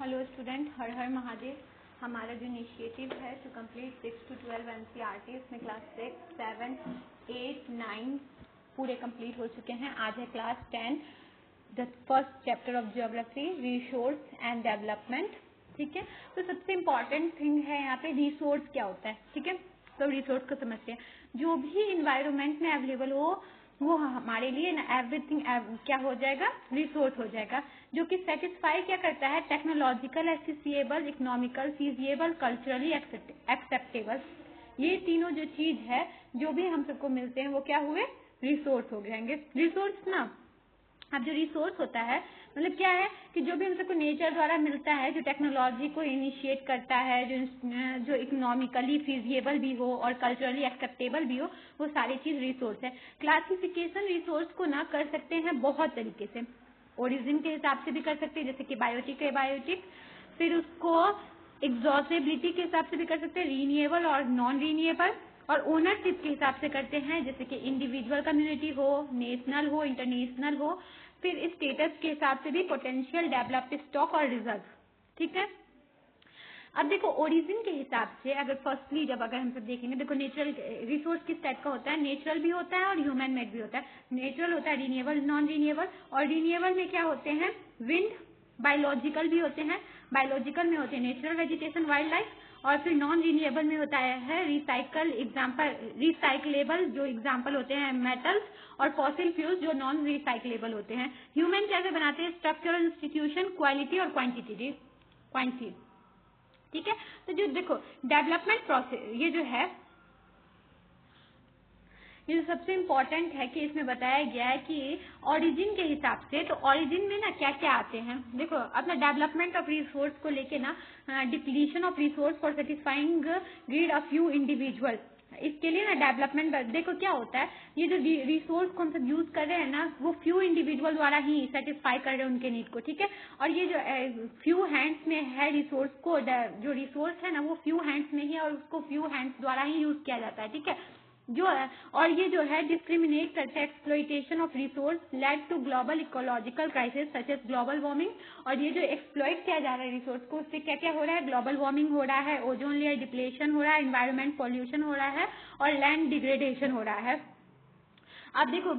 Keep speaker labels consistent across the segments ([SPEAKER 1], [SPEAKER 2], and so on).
[SPEAKER 1] Hello student, हर हर महादेव। हमारा जो initiative है टू कंप्लीट 6 to 12 एनसीईआरटी, इसमें क्लास 6, 7, 8, 9 पूरे कंप्लीट हो चुके हैं। आज है class 10, the first chapter of geography, resource and development. ठीक है, तो सबसे इम्पॉर्टेंट थिंग है यहाँ पे रिसोर्स क्या होता है। ठीक है, तो रिसोर्स को समझते हैं। जो भी इन्वायरमेंट में अवेलेबल हो वो हमारे लिए ना एवरीथिंग क्या हो जाएगा, रिसोर्स हो जाएगा, जो कि सेटिस्फाई क्या करता है, टेक्नोलॉजिकल, एसेसिएबल, इकोनॉमिकल, फीजिएबल, कल्चरली एक्सेप्टेबल। ये तीनों जो चीज है जो भी हम सबको मिलते हैं वो क्या हुए, रिसोर्स हो जाएंगे। रिसोर्स ना, अब जो रिसोर्स होता है मतलब क्या है कि जो भी हम सबको नेचर द्वारा मिलता है, जो टेक्नोलॉजी को इनिशिएट करता है, जो इकोनॉमिकली फिजिएबल भी हो और कल्चरली एक्सेप्टेबल भी हो, वो सारी चीज रिसोर्स है। क्लासिफिकेशन रिसोर्स को ना कर सकते हैं बहुत तरीके से। ओरिजिन के हिसाब से भी कर सकते हैं, जैसे कि बायोटिक है बायोटिक, फिर उसको एग्जॉस्टेबिलिटी के हिसाब से भी कर सकते हैं, रीनिएबल और नॉन रीनिएबल, और ओनरशिप के हिसाब से करते हैं, जैसे कि इंडिविजुअल कम्युनिटी हो, नेशनल हो, इंटरनेशनल हो, फिर स्टेटस के हिसाब से भी पोटेंशियल, डेवलप्ड स्टॉक और रिजर्व। ठीक है, अब देखो ओरिजिन के हिसाब से अगर फर्स्टली अगर हम सब देखेंगे, देखो नेचुरल रिसोर्स किस टाइप का होता है, नेचुरल भी होता है और ह्यूमन मेड भी होता है। नेचुरल होता है रीनिएबल, नॉन रीनिएबल, और रीनिएबल में क्या होते हैं, विंड, बायोलॉजिकल भी होते हैं, बायोलॉजिकल में होते हैं नेचुरल वेजिटेशन, वाइल्ड लाइफ, और फिर नॉन रीनिएबल में होता है रिसाइकल, एग्जाम्पल रिसाइकलेबल जो एग्जाम्पल होते हैं मेटल्स, और फॉसिल फ्यूल्स जो नॉन रिसाइकलेबल होते हैं। ह्यूमन कैसे बनाते हैं, स्ट्रक्चर, इंस्टीट्यूशन, क्वालिटी और क्वांटिटी। ठीक है, तो जो देखो डेवलपमेंट प्रोसेस ये जो है, ये जो सबसे इम्पोर्टेंट है कि इसमें बताया गया है कि ओरिजिन के हिसाब से, तो ओरिजिन में ना क्या क्या आते हैं। देखो अपना डेवलपमेंट ऑफ रिसोर्स को लेके ना, depletion of resource for satisfying greed of few individual, इसके लिए ना डेवलपमेंट, देखो क्या होता है, ये जो रिसोर्स को हम सब यूज कर रहे हैं ना, वो फ्यू इंडिविजुअल द्वारा ही सेटिस्फाई कर रहे हैं उनके नीड को। ठीक है, और ये जो फ्यू हैंड्स में है रिसोर्स को, जो रिसोर्स है ना वो फ्यू हैंड्स में ही है और उसको फ्यू हैंड्स द्वारा ही यूज किया जाता है। ठीक है, जो और ये जो है डिस्क्रिमिनेट करता है exploitation of resource led to global ecological crisis such as global warming. और ये जो एक्सप्लॉइट किया जा रहा है रिसोर्स को, उससे क्या क्या हो रहा है, ग्लोबल वार्मिंग हो रहा है, ओजोन लेयर डिप्लेशन हो रहा है, एनवायरमेंट पॉल्यूशन हो रहा है, और लैंड डिग्रेडेशन हो रहा है। अब देखो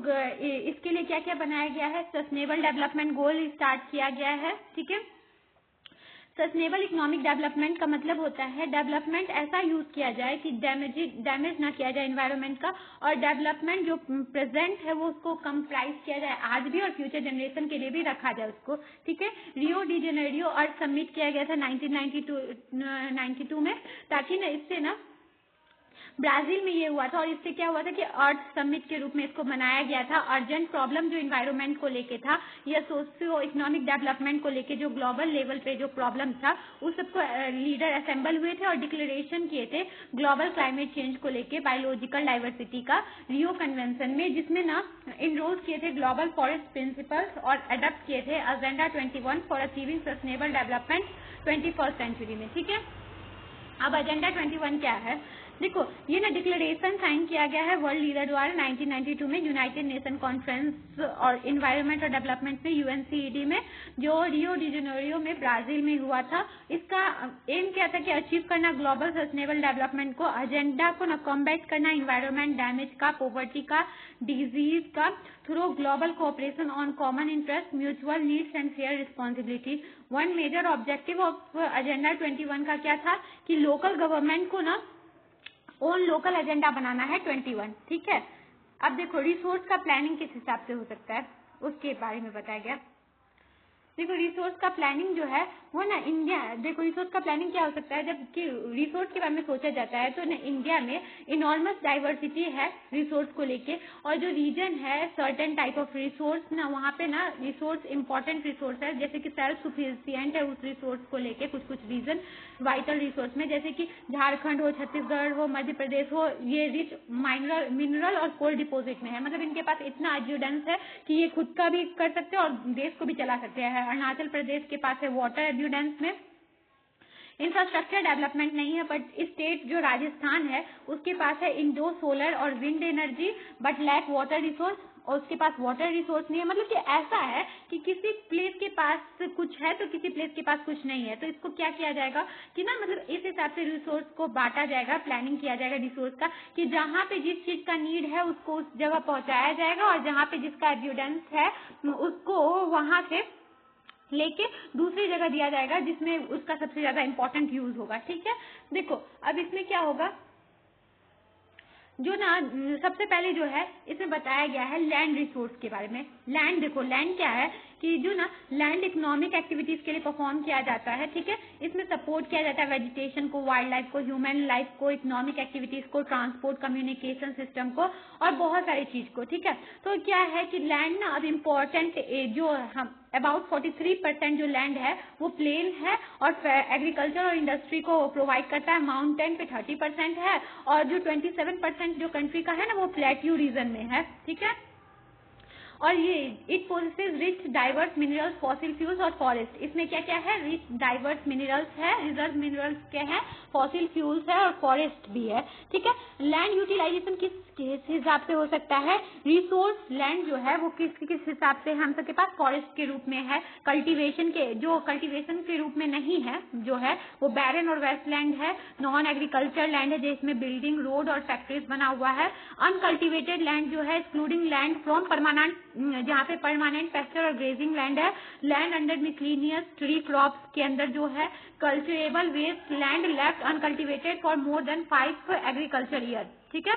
[SPEAKER 1] इसके लिए क्या क्या बनाया गया है, सस्टेनेबल डेवलपमेंट गोल स्टार्ट किया गया है। ठीक है, सस्टेनेबल इकोनॉमिक डेवलपमेंट का मतलब होता है डेवलपमेंट ऐसा यूज किया जाए कि डैमेज ना किया जाए एनवायरनमेंट का, और डेवलपमेंट जो प्रेजेंट है वो उसको कंप्राइज किया जाए आज भी और फ्यूचर जनरेशन के लिए भी रखा जाए उसको। ठीक है, रियो डी जेनेरियो अर्थ समिट किया गया था 1992 में, ताकि ना इससे ना ब्राजील में ये हुआ था, और इससे क्या हुआ था कि अर्थ समिट के रूप में इसको मनाया गया था। अर्जेंट प्रॉब्लम जो इन्वायरमेंट को लेके था या सोशियो इकोनॉमिक डेवलपमेंट को लेके जो ग्लोबल लेवल पे जो प्रॉब्लम था, उस सबको लीडर असेंबल हुए थे और डिक्लेरेशन किए थे ग्लोबल क्लाइमेट चेंज को लेके, बायोलॉजिकल डाइवर्सिटी का रियो कन्वेंशन में, जिसमें ना इनरोल किए थे ग्लोबल फॉरेस्ट प्रिंसिपल्स और अडॉप्ट किए थे agenda 21 for achieving sustainable development 21st century में। ठीक है, अब एजेंडा 21 क्या है, देखो ये ना डिक्लेरेशन साइन किया गया है वर्ल्ड लीडर द्वारा 1992 में यूनाइटेड नेशन कॉन्फ्रेंस और इन्वायरमेंट और डेवलपमेंट में, यूएनसीईडी में, जो रियो डी जेनेरियो में ब्राजील में हुआ था। इसका एम क्या था कि अचीव करना ग्लोबल सस्टेनेबल डेवलपमेंट को, एजेंडा को ना कॉम्बैट करना इन्वायरमेंट डैमेज का, पॉवर्टी का, डिजीज का, through global cooperation on common interest, mutual needs and fair responsibility. One major objective of agenda 21 का क्या था कि लोकल गवर्नमेंट को ना ओन लोकल एजेंडा बनाना है 21। ठीक है, अब देखो रिसोर्स का प्लानिंग किस हिसाब से हो सकता है उसके बारे में बताया गया। देखो रिसोर्स का प्लानिंग जो है वो ना इंडिया, देखो रिसोर्स का प्लानिंग क्या हो सकता है, जब कि रिसोर्स के बारे में सोचा जाता है तो ना इंडिया में इनॉर्मस डाइवर्सिटी है रिसोर्स को लेके, और जो रीजन है सर्टेन टाइप ऑफ रिसोर्स ना, वहाँ पे ना रिसोर्स इंपॉर्टेंट रिसोर्स है, जैसे कि सेल्फ सफिशिएंट है उस रिसोर्स को लेके, कुछ रीजन वाइटल रिसोर्स में, जैसे कि झारखंड हो, छत्तीसगढ़ हो, मध्य प्रदेश हो, ये रिच मिनरल और कोल डिपोजिट में है, मतलब इनके पास इतना एब्यूडेंस है कि ये खुद का भी कर सकते हैं और देश को भी चला सकते हैं। अरुणाचल प्रदेश के पास है वाटर एब्यूडेंस में, इंफ्रास्ट्रक्चर डेवलपमेंट नहीं है, बट स्टेट जो राजस्थान है उसके पास है इंडो सोलर और wind energy, but lack water resource, और उसके पास वाटर रिसोर्स नहीं है। मतलब कि ऐसा है कि किसी प्लेस के पास कुछ है तो किसी प्लेस के पास कुछ नहीं है, तो इसको क्या किया जाएगा कि ना मतलब इस हिसाब से रिसोर्स को बांटा जाएगा, प्लानिंग किया जाएगा रिसोर्स का कि जहाँ पे जिस चीज का नीड है उसको उस जगह पहुंचाया जाएगा और जहाँ पे जिसका एब्यूडेंस है उसको वहां से लेके दूसरी जगह दिया जाएगा जिसमें उसका सबसे ज्यादा इंपॉर्टेंट यूज होगा। ठीक है, देखो अब इसमें क्या होगा, जो ना सबसे पहले जो है इसमें बताया गया है लैंड रिसोर्स के बारे में। लैंड, देखो लैंड क्या है कि जो ना लैंड इकोनॉमिक एक्टिविटीज के लिए परफॉर्म किया जाता है। ठीक है, इसमें सपोर्ट किया जाता है वेजिटेशन को, वाइल्ड लाइफ को, ह्यूमन लाइफ को, इकोनॉमिक एक्टिविटीज को, ट्रांसपोर्ट, कम्युनिकेशन सिस्टम को और बहुत सारी चीज को। ठीक है, तो क्या है कि लैंड ना अब इम्पोर्टेंट जो हम अबाउट 43% जो लैंड है वो प्लेन है और एग्रीकल्चर और इंडस्ट्री को प्रोवाइड करता है। माउंटेन पे 30% है और जो 27% जो कंट्री का है ना वो प्लेट्यू रीजन में है। ठीक है, और ये it possesses rich diverse minerals, fossil fuels और फॉरेस्ट। इसमें क्या क्या है, रिच डाइवर्स मिनरल्स है, रिजर्व मिनरल्स क्या है, फॉसिल फ्यूल्स है और फॉरेस्ट भी है। ठीक है, लैंड यूटिलाइजेशन किस हिसाब से हो सकता है, रिसोर्स लैंड जो है वो किस हिसाब से हम सबके पास फॉरेस्ट के रूप में है, कल्टीवेशन के रूप में नहीं है, जो है वो बैरन और वेस्ट लैंड है, नॉन एग्रीकल्चर लैंड है जिसमें बिल्डिंग, रोड और फैक्ट्रीज बना हुआ है, अनकल्टिवेटेड लैंड जो है एक्सक्लूडिंग लैंड फ्रॉम परमानेंट, जहाँ पे परमानेंट पेस्चर और ग्रेजिंग लैंड है, land under miscellaneous tree crops के अंदर जो है culturable waste land left uncultivated for more than 5 agriculture year. ठीक है,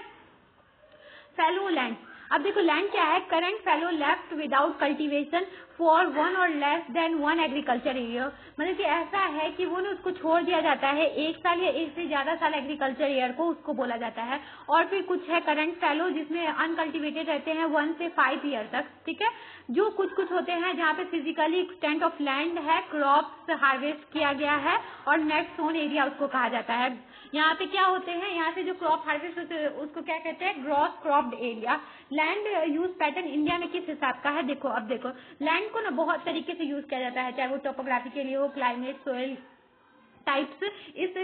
[SPEAKER 1] फैलो लैंड, अब देखो लैंड क्या है, current fallow left without cultivation for 1 और लेस देन 1 एग्रीकल्चर ईयर, मतलब कि ऐसा है कि वो ना उसको छोड़ दिया जाता है 1 साल या 1 से ज्यादा साल एग्रीकल्चर ईयर को, उसको बोला जाता है। और फिर कुछ है करंट फैलो जिसमें अनकल्टिवेटेड रहते हैं 1 से 5 ईयर तक। ठीक है, जो कुछ होते हैं जहाँ पे फिजिकली एक्सटेंट ऑफ लैंड है, क्रॉप्स हार्वेस्ट किया गया है और नेट सोन एरिया उसको कहा जाता है। यहाँ पे क्या होते हैं, यहाँ से जो क्रॉप हार्वेस्ट होते हैं उसको क्या कहते हैं, gross cropped area. Land use pattern India में किस हिसाब का है, देखो अब देखो लैंड को ना बहुत तरीके से यूज किया जाता है, चाहे वो टोपोग्राफी के लिए हो, क्लाइमेट, सोइल टाइप्स, इस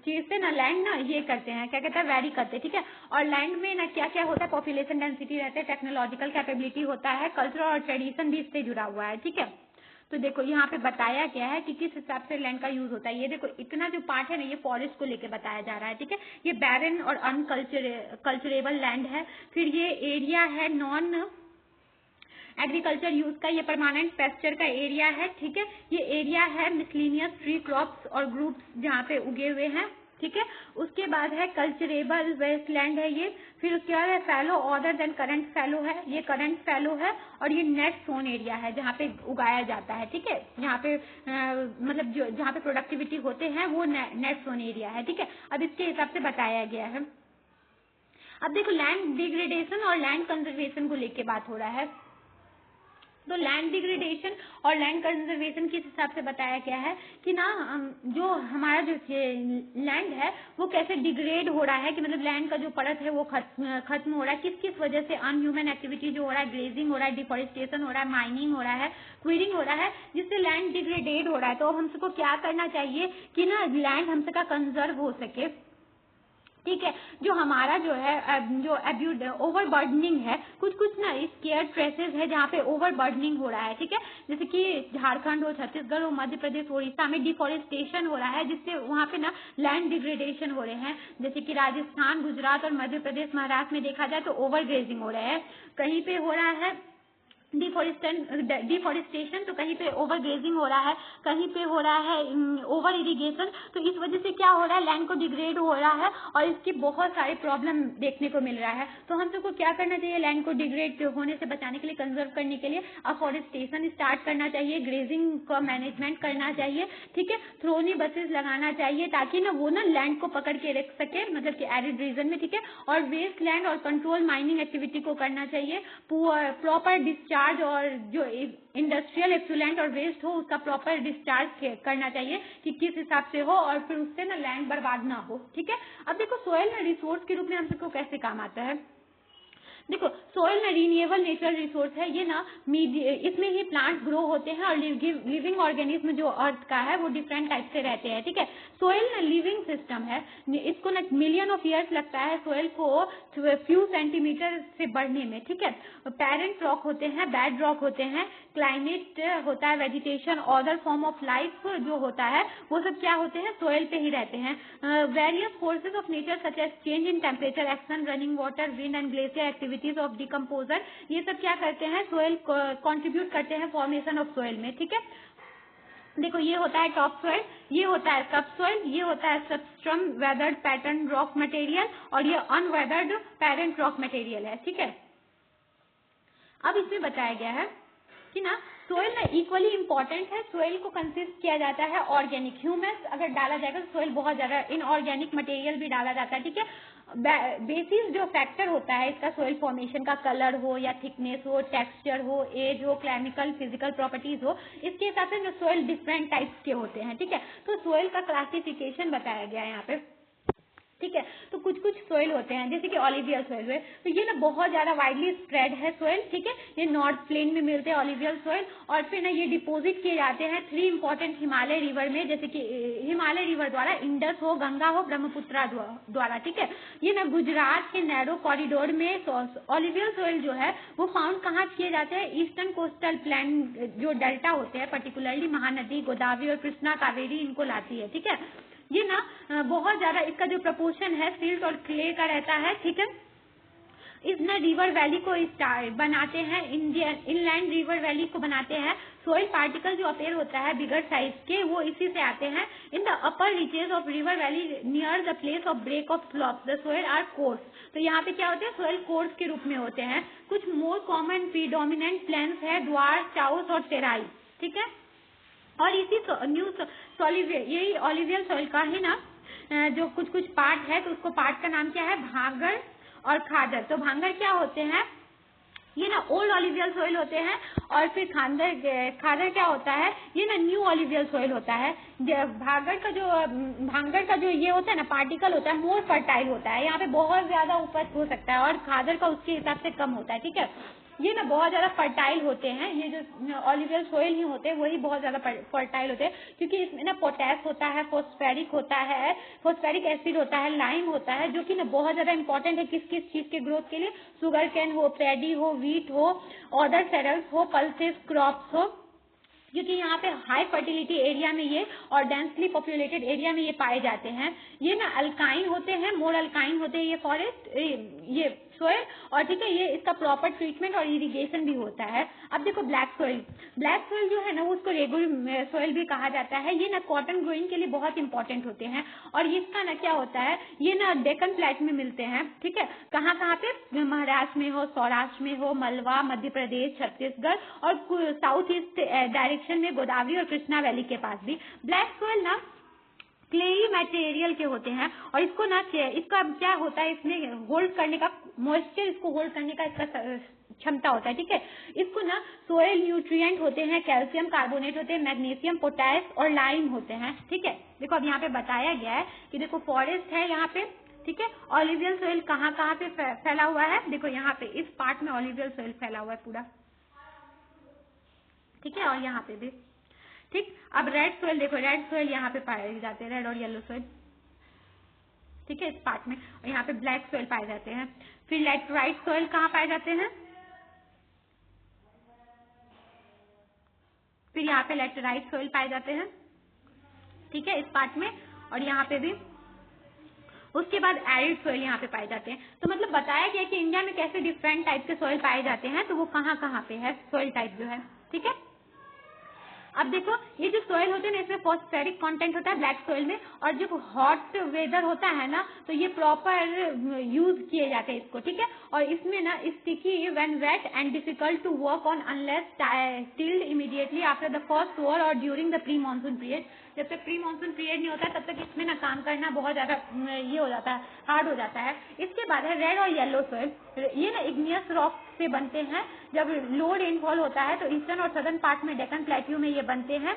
[SPEAKER 1] चीज से ना लैंड ना ये करते हैं, क्या कहते हैं, वेरी करते हैं। ठीक है, और लैंड में ना क्या क्या होता है, पॉपुलेशन डेंसिटी रहता है, टेक्नोलॉजिकल कैपेबिलिटी होता है, कल्चर और ट्रेडिशन भी इससे जुड़ा हुआ है। ठीक है, तो देखो यहाँ पे बताया गया है कि किस हिसाब से लैंड का यूज होता है। ये देखो इतना जो पार्ट है ना ये फॉरेस्ट को लेके बताया जा रहा है। ठीक है, ये बैरन और अनकल्चरेबल लैंड है, फिर ये एरिया है नॉन एग्रीकल्चर यूज का, ये परमानेंट पेस्चर का एरिया है। ठीक है, ये एरिया है मिसलिनियस ट्री क्रॉप्स और ग्रुप्स जहाँ पे उगे हुए हैं। ठीक है, उसके बाद है कल्चरेबल वेस्ट लैंड है ये, फिर उसके बाद है फैलो अदर देन करंट फैलो है, ये करंट फैलो है, और ये नेट सोन एरिया है जहाँ पे उगाया जाता है। ठीक है, यहाँ पे मतलब जो जहाँ पे प्रोडक्टिविटी होते हैं वो नेट सोन एरिया है। ठीक है, अब इसके हिसाब से बताया गया है। अब देखो लैंड डिग्रेडेशन और लैंड कंजर्वेशन को लेके बात हो रहा है, तो लैंड डिग्रेडेशन और लैंड कंजर्वेशन किस हिसाब से बताया गया है कि ना जो हमारा जो लैंड है वो कैसे डिग्रेड हो रहा है, कि मतलब लैंड का जो परत है वो खत्म हो रहा है, किस किस वजह से, अनह्यूमन एक्टिविटी जो हो रहा है, ग्रेजिंग हो रहा है, डिफॉरेस्टेशन हो रहा है, माइनिंग हो रहा है, क्वीरिंग हो रहा है, जिससे लैंड डिग्रेडेड हो रहा है। तो हम सबको क्या करना चाहिए कि ना लैंड हम सबका कंजर्व हो सके। ठीक है, जो हमारा जो है जो ओवर बर्डनिंग है, कुछ ना स्केयर ट्रेसेस है जहाँ पे ओवर बर्डनिंग हो रहा है। ठीक है, जैसे कि झारखंड हो, छत्तीसगढ़ हो, मध्य प्रदेश, उड़ीसा में डिफॉरेस्टेशन हो रहा है जिससे वहाँ पे ना लैंड डिग्रेडेशन हो रहे हैं। जैसे कि राजस्थान, गुजरात और मध्य प्रदेश, महाराष्ट्र में देखा जाए तो ओवर ग्रेजिंग हो रहा है, कहीं पे हो रहा है डिफॉरेस्टेशन, तो कहीं पे ओवर ग्रेजिंग हो रहा है, कहीं पे हो रहा है ओवर इरिगेशन। तो इस वजह से क्या हो रहा है, लैंड को डिग्रेड हो रहा है और इसकी बहुत सारे प्रॉब्लम देखने को मिल रहा है। तो हम सबको क्या करना चाहिए, लैंड को डिग्रेड होने से बचाने के लिए, कंजर्व करने के लिए अफॉरेस्टेशन स्टार्ट करना चाहिए, ग्रेजिंग का मैनेजमेंट करना चाहिए। ठीक है, थ्रोनी बसेस लगाना चाहिए ताकि ना वो ना लैंड को पकड़ के रख सके, मतलब कि एरिड रीजन में। ठीक है, और वेस्ट लैंड और कंट्रोल माइनिंग एक्टिविटी को करना चाहिए, प्रॉपर डिस्चार्ज और जो इंडस्ट्रियल एफ्लुएंट और वेस्ट हो उसका प्रॉपर डिस्चार्ज करना चाहिए कि किस हिसाब से हो, और फिर उससे ना लैंड बर्बाद ना हो। ठीक है, अब देखो सोयल ना रिसोर्स के रूप में हम सबको कैसे काम आता है। देखो सोयल ना रिन्यूएबल नेचुरल रिसोर्स है, ये ना इसमें ही प्लांट्स ग्रो होते हैं और लिविंग ऑर्गेनिज्म जो अर्थ का है वो डिफरेंट टाइप से रहते हैं। ठीक है, सोयल ना लिविंग सिस्टम है, इसको ना मिलियन ऑफ ईयर्स लगता है सोयल को फ्यू सेंटीमीटर से बढ़ने में। ठीक है, पेरेंट रॉक होते हैं, बेड रॉक होते हैं, क्लाइमेट होता है, vegetation, other form of life जो होता है वो सब क्या होते हैं, सोयल पे ही रहते हैं। Various forces of nature such as change in temperature, action, running water, wind and glacier activities of decomposer, ये सब क्या करते हैं, सोयल कॉन्ट्रीब्यूट करते हैं फॉर्मेशन ऑफ सोयल में। ठीक है, देखो ये होता है टॉप सोइल, ये होता है सब सोइल, ये होता है सबस्ट्रम वेदर्ड पैटर्न रॉक मटेरियल और ये अनवेदर्ड पेरेंट रॉक मटेरियल है। ठीक है, अब इसमें बताया गया है कि ना सोइल ना इक्वली इंपॉर्टेंट है। सोइल को कंसिस्ट किया जाता है ऑर्गेनिक, ह्यूमस अगर डाला जाएगा तो सोइल बहुत ज्यादा, इनऑर्गेनिक मटेरियल भी डाला जाता है। ठीक है, बेसिस जो फैक्टर होता है इसका सोइल फॉर्मेशन का, कलर हो या थिकनेस हो, टेक्सचर हो, एज हो, केमिकल फिजिकल प्रॉपर्टीज हो, इसके हिसाब से सोइल डिफरेंट टाइप्स के होते हैं। ठीक है, तो सोइल का क्लासिफिकेशन बताया गया है यहाँ पे। ठीक है, तो कुछ कुछ सोइल होते हैं जैसे कि ऑलिवियल सोइल हुए, तो ये ना बहुत ज्यादा वाइडली स्प्रेड है सोइल। ठीक है, ये नॉर्थ प्लेन में मिलते हैं ऑलिवियल सोइल, और फिर ना ये डिपोजिट किए जाते हैं 3 इंपॉर्टेंट हिमालय रिवर में, जैसे कि हिमालय रिवर द्वारा, इंडस हो, गंगा हो, ब्रह्मपुत्रा द्वारा। ठीक है, ये ना गुजरात के नैरो कॉरिडोर में ऑलिवियल सोइल जो है वो फाउंड कहाँ किए जाते हैं, ईस्टर्न कोस्टल प्लेन जो डेल्टा होते हैं, पर्टिकुलरली महानदी, गोदावरी और कृष्णा, कावेरी इनको लाती है। ठीक है, ये ना बहुत ज्यादा इसका जो प्रपोर्शन है सिल्ट और क्ले का रहता है। ठीक है, इस ना रिवर वैली को बनाते हैं, इंडियन इनलैंड रिवर वैली को बनाते हैं। सोइल पार्टिकल जो अपेयर होता है बिगर साइज के, वो इसी से आते हैं। In the upper reaches of river valley near the place of break of slope the soil are coarse, तो यहाँ पे क्या होते हैं, सोइल कोर्स के रूप में होते हैं। कुछ मोर कॉमन प्रीडोमिनेंट प्लेन्स है द्वार, चाउस और टेराई। ठीक है, और इसी न्यू यही ऑलिवियल सोइल का ही ना जो कुछ कुछ पार्ट है, तो उसको पार्ट का नाम क्या है, भांगर और खादर। तो भांगर क्या होते हैं, ये ना ओल्ड ऑलिवियल सोइल होते हैं, और फिर खादर क्या होता है, ये ना न्यू ऑलिवियल सोइल होता है। भांगर का जो ये होता है ना पार्टिकल होता है, मोर फर्टाइल होता है, यहाँ पे बहुत ज्यादा उपज हो सकता है, और खादर का उसके हिसाब से कम होता है। ठीक है, ये ना बहुत ज्यादा फर्टाइल होते हैं, ये जो ऑलिवियल सोइल ही होते हैं वही बहुत ज्यादा फर्टाइल होते हैं, क्योंकि इसमें ना पोटेस होता है, फॉस्फेरिक होता है, फॉस्फेरिक एसिड होता है, लाइम होता है, जो कि ना बहुत ज्यादा इंपॉर्टेंट है किस किस चीज के ग्रोथ के लिए, शुगर कैन हो, पैडी हो, व्हीट हो, अदर सेरल्स हो, पल्सेस, क्रॉप्स हो, क्योंकि यहाँ पे हाई फर्टिलिटी एरिया में ये और डेंसली पॉपुलेटेड एरिया में ये पाए जाते हैं। ये ना अल्काइन होते हैं, मोर अल्काइन होते हैं ये फॉरेस्ट, ये सोइल, और ठीक है, ये इसका प्रॉपर ट्रीटमेंट और इरिगेशन भी होता है। अब देखो ब्लैक सोइल जो है ना, वो उसको रेगुलर सोइल भी कहा जाता है। ये ना कॉटन ग्रोइंग के लिए बहुत इंपॉर्टेंट होते हैं, और इसका ना क्या होता है, ये ना डेक्कन प्लेट में मिलते हैं। ठीक है, कहाँ कहाँ पे, महाराष्ट्र में हो, सौराष्ट्र में हो, मलवा, मध्य प्रदेश, छत्तीसगढ़, और साउथ ईस्ट डायरेक्शन में गोदावरी और कृष्णा वैली के पास भी। ब्लैक सोइल ना क्लेई मटेरियल के होते हैं, और इसका क्या होता है, इसमें होल्ड करने का मॉइस्चर, इसको होल्ड करने का इसका क्षमता होता है। ठीक है, इसको ना सोयल न्यूट्रिएंट होते हैं, कैल्शियम कार्बोनेट होते हैं, मैग्नीशियम, पोटास और लाइम होते हैं। ठीक है, देखो अब यहाँ पे बताया गया है कि देखो फॉरेस्ट है यहाँ पे। ठीक है, ऑलिवियल सोइल कहाँ कहाँ पे फैला हुआ है, देखो यहाँ पे इस पार्ट में ऑलिवियल सोइल फैला हुआ है पूरा। ठीक है, और यहाँ पे भी। ठीक, अब रेड सोइल देखो, रेड सोइल यहाँ पे पाए जाते हैं, रेड और येलो सोइल। ठीक है, इस पार्ट में, और यहाँ पे ब्लैक सोइल पाए जाते हैं। फिर लैटराइट सोइल कहाँ पाए जाते हैं, फिर यहाँ पे लैटराइट सोइल पाए जाते हैं। ठीक है, इस पार्ट में, और यहाँ पे भी। उसके बाद एरिड सोइल यहाँ पे पाए जाते हैं। तो मतलब बताया गया कि इंडिया में कैसे डिफरेंट टाइप के सोइल पाए जाते हैं, तो वो कहाँ कहाँ पे है सोइल टाइप जो है। ठीक है, अब देखो ये जो सोइल होते हैं ना, इसमें फॉस्फेरिक कंटेंट होता है ब्लैक सोइल में, और जब हॉट वेदर होता है ना, तो ये प्रॉपर यूज किए जाते हैं इसको। ठीक है, और इसमें ना sticky when wet and difficult to work on unless tilled immediately after the first over और during the pre monsoon period. जब तक प्री मानसून पीरियड नहीं होता तब तक इसमें ना काम करना बहुत ज्यादा ये हो जाता है, हार्ड हो जाता है। इसके बाद है रेड और येलो सोइल, ये ना इग्नियस रॉक से बनते हैं। जब लो रेनफॉल होता है तो ईस्टर्न और सदर्न पार्ट में डेक्कन प्लेट्यू में ये बनते हैं।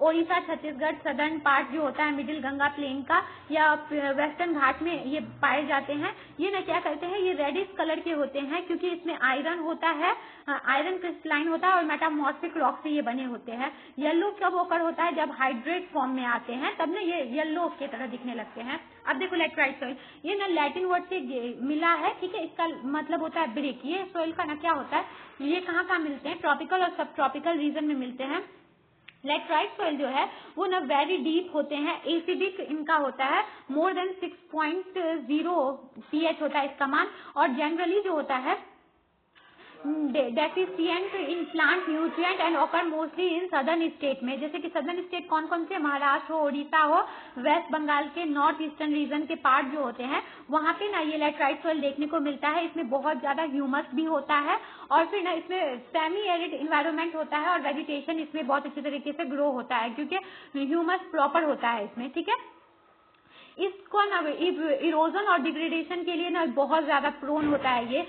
[SPEAKER 1] ओडिशा, छत्तीसगढ़, सदर्न पार्ट जो होता है मिडिल गंगा प्लेन का, या वेस्टर्न घाट में ये पाए जाते हैं। ये ना क्या करते हैं, ये रेडिश कलर के होते हैं, क्योंकि इसमें आयरन होता है, आयरन क्रिस्टलाइन होता है, और मेटामॉर्फिक रॉक से ये बने होते हैं। येलो कब ओकर होता है, जब हाइड्रेट फॉर्म में आते हैं, तब ना ये येलो की तरह दिखने लगते हैं। अब देखो लेटराइट सॉइल, ये ना लैटिन वर्ड से मिला है, ठीक है। इसका मतलब होता है ब्रिक। ये सॉइल का ना क्या होता है, ये कहाँ कहाँ मिलते हैं, ट्रॉपिकल और सब ट्रॉपिकल रीजन में मिलते हैं। लेटराइट सॉइल जो है वो ना वेरी डीप होते हैं, एसिडिक इनका होता है, मोर देन 6.0 pH होता है इसका मान, और जनरली जो होता है deficient in plant nutrient and occur mostly in southern state में। जैसे कि सदर्न स्टेट कौन कौन से, महाराष्ट्र हो, उड़ीसा हो, वेस्ट बंगाल के नॉर्थ ईस्टर्न रीजन के पार्ट जो होते हैं वहां पे ना ये लेटराइट सॉइल देखने को मिलता है। इसमें बहुत ज्यादा ह्यूमस भी होता है, और फिर ना इसमें सेमी एरिड इन्वायरमेंट होता है, और वेजिटेशन इसमें बहुत अच्छे तरीके से ग्रो होता है क्योंकि ह्यूमस प्रॉपर होता है इसमें, ठीक है। इसको ना इरोजन और डिग्रेडेशन के लिए ना बहुत ज्यादा प्रोन होता है ये।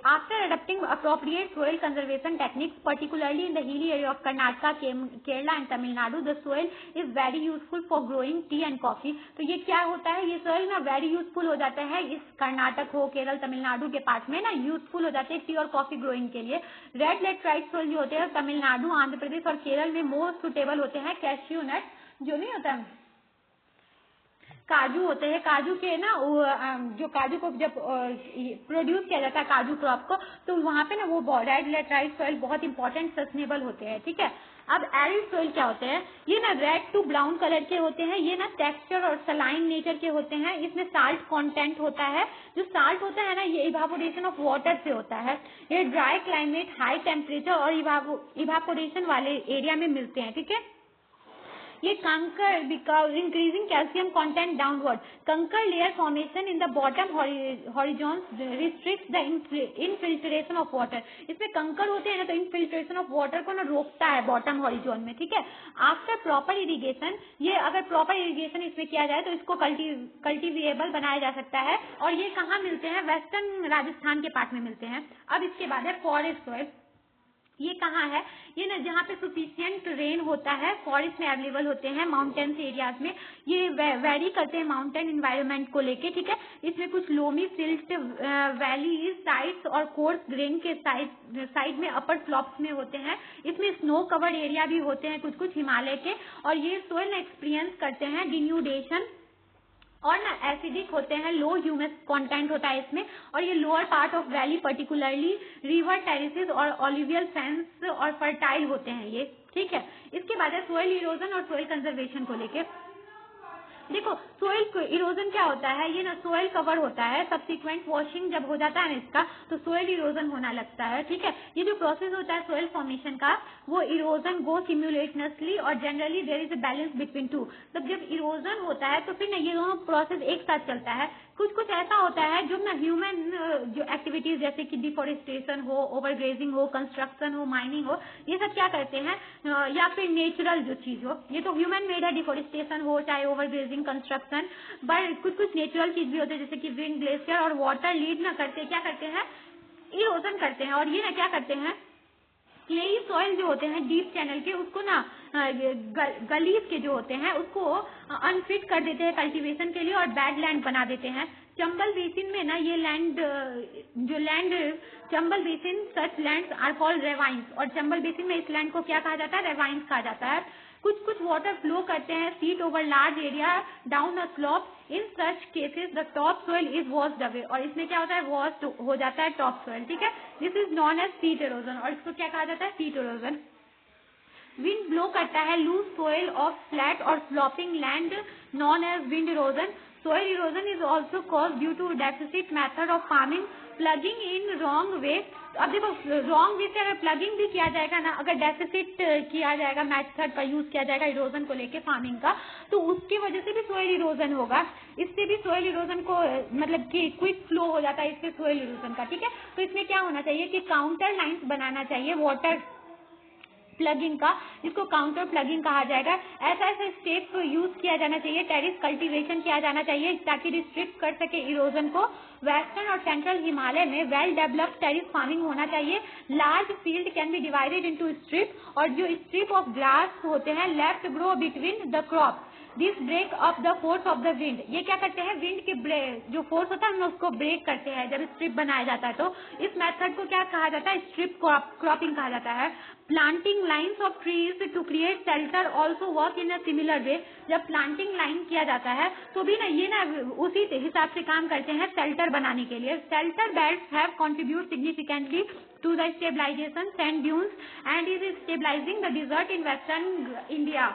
[SPEAKER 1] After adopting appropriate soil conservation techniques particularly in the hilly area of Karnataka, Kerala and Tamil Nadu, the soil is very useful for growing T and coffee. तो ये क्या होता है, ये सोइल ना वेरी यूजफुल हो जाता है इस कर्नाटक हो, केरल, तमिलनाडु के पार्ट में ना यूजफुल हो जाते हैं टी और कॉफी ग्रोइंग के लिए। रेड लेटराइट सोइल जो होते हैं तमिलनाडु, आंध्र प्रदेश और केरल में मोस्ट सुटेबल होते हैं। कैश्यू नट जो नहीं होता, काजू होते हैं, काजू के ना जो काजू को जब प्रोड्यूस किया जाता है काजू क्रॉप को, तो वहां पे ना वो रेड लेटराइट सॉइल बहुत इंपॉर्टेंट सस्टेनेबल होते हैं, ठीक है। अब एरिड सॉइल क्या होते हैं, ये ना रेड टू ब्राउन कलर के होते हैं, ये ना टेक्सचर और सलाइन नेचर के होते हैं, इसमें साल्ट कंटेंट होता है। जो साल्ट होता है ना ये इवापोरेशन ऑफ वाटर से होता है। ये ड्राई क्लाइमेट, हाई टेम्परेचर और इवापोरेशन वाले एरिया में मिलते हैं, ठीक है। ये kankar because increasing calcium content downward, kankar layer formation in the bottom horizons restrict the infiltration of water. इसमें कंकर होते हैं ना तो इनफिल्ट्रेशन ऑफ वाटर को ना रोकता है बॉटम हॉरिजॉन में, ठीक है। आफ्टर प्रॉपर इरिगेशन, ये अगर प्रॉपर इरिगेशन इसमें किया जाए तो इसको कल्टिवेबल बनाया जा सकता है, और ये कहाँ मिलते हैं, वेस्टर्न राजस्थान के पार्ट में मिलते हैं। अब इसके बाद है फॉरेस्ट सॉइल, ये कहाँ है, ये ना जहाँ पे सफिशिएंट रेन होता है, फॉरेस्ट में अवेलेबल होते हैं, माउंटेन्स एरियाज में। ये वेरी करते हैं माउंटेन इन्वायरमेंट को लेके, ठीक है। इसमें कुछ लोमी सिल्ट वैली साइड्स और कोर्स ग्रेन के साइड में अपर स्लॉप्स में होते हैं। इसमें स्नो कवर्ड एरिया भी होते हैं कुछ कुछ हिमालय के, और ये सोइल ना एक्सपीरियंस करते हैं डिन्यूडेशन, और ना एसिडिक होते हैं, लो ह्यूमस कंटेंट होता है इसमें, और ये lower part of valley particularly river terraces और ऑलिवियल फैंस और फर्टाइल होते हैं ये, ठीक है। इसके बाद है सोइल इरोजन और सोइल कंजर्वेशन को लेके। देखो सोइल इरोजन क्या होता है, ये ना सोइल कवर होता है, सब्सिक्वेंट वॉशिंग जब हो जाता है ना इसका तो सोइल इरोजन होना लगता है, ठीक है। ये जो प्रोसेस होता है सोइल फॉर्मेशन का, वो इरोजन गो सिम्युलेटनसली और generally there is a balance between two. तब जब इरोजन होता है तो फिर ना ये दोनों प्रोसेस एक साथ चलता है। कुछ कुछ ऐसा होता है जो ना ह्यूमन जो एक्टिविटीज जैसे कि डिफोरेस्टेशन हो, ओवरग्रेजिंग हो, कंस्ट्रक्शन हो, माइनिंग हो, ये सब क्या करते हैं, या फिर नेचुरल जो चीज हो, ये तो ह्यूमन मेड है, डिफोरेस्टेशन हो चाहे ओवरग्रेजिंग, कंस्ट्रक्शन, बट कुछ कुछ नेचुरल चीज भी होते हैं जैसे कि विंड, ग्लेशियर और वाटर लीड ना करते क्या करते हैं, इरोजन करते हैं। और ये ना क्या करते हैं, क्लेई सॉइल जो होते हैं डीप चैनल के, उसको ना गलीज के जो होते हैं उसको अनफिट कर देते हैं कल्टीवेशन के लिए और बैड लैंड बना देते हैं। चंबल बेसिन में ना ये लैंड जो land Chambal basin such lands are called ravines, और चंबल बेसिन में इस लैंड को क्या कहा जाता है, रेवाइंस कहा जाता है। कुछ कुछ वाटर फ्लो करते हैं seat over large area down a slope, in such cases the top soil is washed away, और इसमें क्या होता है, वॉश्ड हो जाता है टॉप सोइल, ठीक है। This is known as sheet erosion, और इसको क्या कहा जाता है, सीट इरोजन। विंड ब्लो करता है लूज सोइल ऑफ फ्लैट और sloping land known as wind erosion. Soil erosion is also cause due to deficit method of farming, plugging in wrong way. अब देखो रॉन्ग वे से अगर plugging भी किया जाएगा ना, अगर डेफिसिट किया जाएगा मेथड का यूज किया जाएगा इरोजन को लेके फार्मिंग का, तो उसकी वजह से भी सोइल इरोजन होगा। इससे भी सोइल इरोजन को मतलब कि क्विक फ्लो हो जाता है इससे सोइल इरोजन का, ठीक है। तो इसमें क्या होना चाहिए कि काउंटर लाइंस बनाना चाहिए वाटर प्लगिंग का, जिसको काउंटर प्लगिंग कहा जाएगा। ऐसा ऐसा स्टेप यूज किया जाना चाहिए, टेरिस कल्टीवेशन किया जाना चाहिए ताकि रिस्ट्रिक्ट कर सके इरोजन को। वेस्टर्न और सेंट्रल हिमालय में वेल डेवलप्ड टेरिस फार्मिंग होना चाहिए। Large field can be divided into strip, और जो स्ट्रिप ऑफ ग्रास होते हैं left grow between the crop. This break of the force of the wind, ये क्या करते हैं, विंड के जो फोर्स होता है हम उसको ब्रेक करते हैं जब स्ट्रिप बनाया जाता है। तो इस मेथड को क्या कहा जाता है, स्ट्रिप क्रॉपिंग कहा जाता है। Planting lines of trees to create shelter also work in a similar way, जब प्लांटिंग लाइन किया जाता है तो भी ना ये ना उसी हिसाब से काम करते हैं शेल्टर बनाने के लिए। Shelter belts have contribute significantly to the stabilization sand dunes and is stabilizing the desert in western India।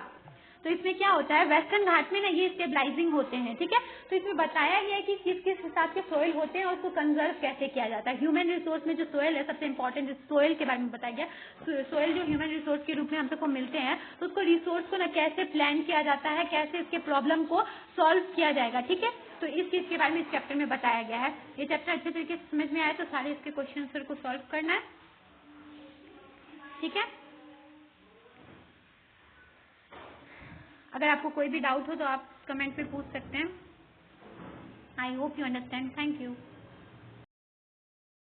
[SPEAKER 1] तो इसमें क्या होता है, वेस्टर्न घाट में ना ये स्टेबलाइजिंग होते हैं, ठीक है। तो इसमें बताया गया है कि किस किस हिसाब के सोयल होते हैं और उसको कंजर्व कैसे किया जाता है। ह्यूमन रिसोर्स में जो सोयल है, सबसे इंपॉर्टेंट सोयल के बारे में बताया गया। सोयल जो ह्यूमन रिसोर्स के रूप में हम सबको मिलते हैं, तो उसको रिसोर्स को ना कैसे प्लान किया जाता है, कैसे इसके प्रॉब्लम को सॉल्व किया जाएगा, ठीक है। तो इस चीज के बारे में इस चैप्टर में बताया गया है। ये चैप्टर अच्छे तरीके से समझ में आया तो सारे इसके क्वेश्चन आंसर को सॉल्व करना है, ठीक है। अगर आपको कोई भी डाउट हो तो आप कमेंट पे पूछ सकते हैं। I hope you understand. Thank you.